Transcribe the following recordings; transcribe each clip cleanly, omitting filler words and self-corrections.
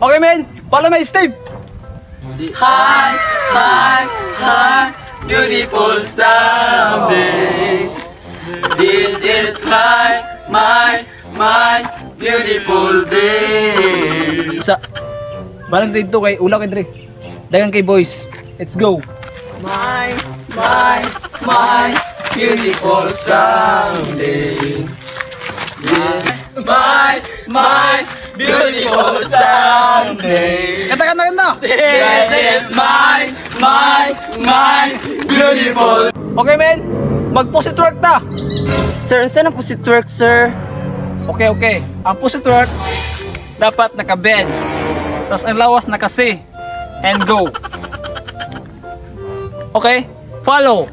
Okay, man. Follow my step. Hi, hi, hi, beautiful someday. This is my beautiful day. Sa balang dito kay ulaw kay Dre. Dagang kay boys. Let's go. My beautiful someday. This my beautiful someday. Kanta. This is my beautiful. Okay, man. Mag-posit work ta. Sir, saan ang pusit work, sir? Okay. Ang posit work dapat naka-bend. Tapos ang lawas naka-C. And go. Okay? Follow.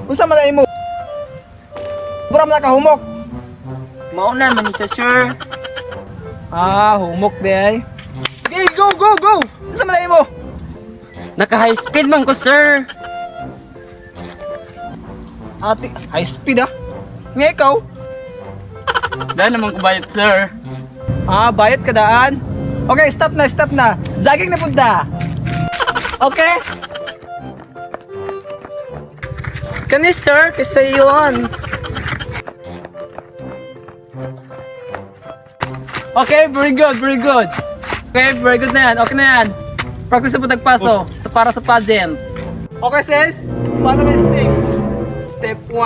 Unsa man na imo? Buram na ka humok. Mauna man siya, sir. Humok di ay. Okay, go. Unsa man na imo? Naka-high speed man ko, sir. Ate, high speed ah. Nga ikaw? Dahil naman ko bayad, sir. Bayad ka daan. Okay, stop na. Jogging na punta. Okay? Kani, sir, kasi yun. Okay, very good. Okay, very good na yan. Okay na yan. Practice sa pagpaso para sa pageant. Okay, sis. Follow my step. Step 1,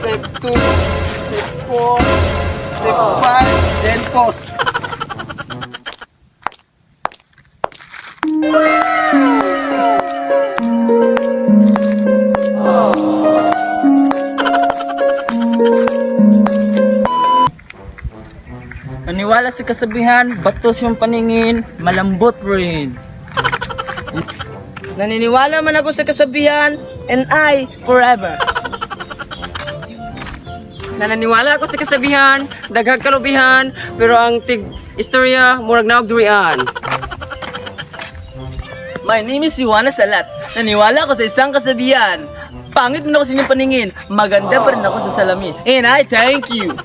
step 2, step 4, step 5, then pause. Naniwala sa kasabihan, batos yung paningin, malambot rin. Naniniwala man ako sa kasabihan, and I forever. Nananiwala ako sa kasabihan, daghag kalubihan, pero ang istorya murag naog durian. My name is Juana Salat. Naniwala ako sa isang kasabihan. Pangit din ako sa inyong paningin, maganda pa rin ako sa salamin. And I thank you.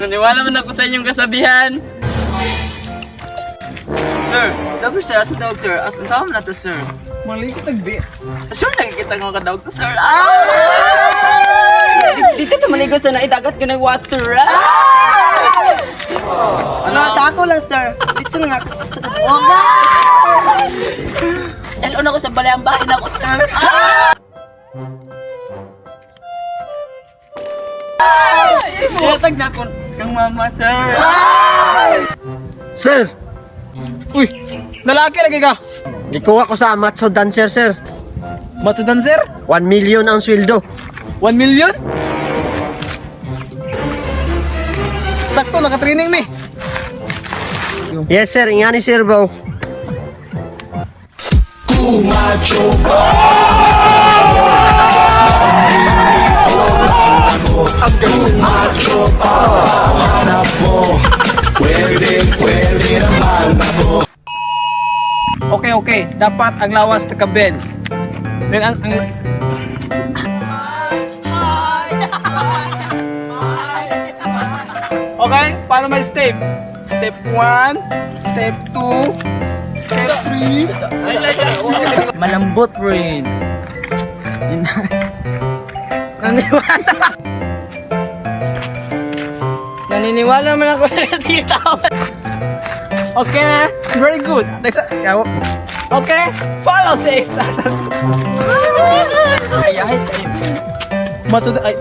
Naniwala man ako sa inyong kasabihan. Sir, dapat sir, asa daog sir? Asa man na to sir? Mali ko tag-beats. Sure, nakikita ko kadaog to sir. Dito ka maligo sa naidagat ka ng water. Ano, sa ako lang sir. Dito na nga ako sa kadaog. Dalon ako sa balayang bahay na ako sir. Tiyatag na ako kang mama sir. Sir, Uy, lalaki lagi ka. ikuha ko sa macho dancer, sir. Matso dancer? 1 million ang sweldo. 1 million? Sakto, naka-training mi. Yes, sir. Ingani, sir, bao. Okay. Dapat ang lawas naka-bend. Then ang Okay, paano may step? Step 1, step 2, step 3. Malambot rin. Naniniwala man ako sa katita. Okay, very good. Okay, follow sis. Matso ay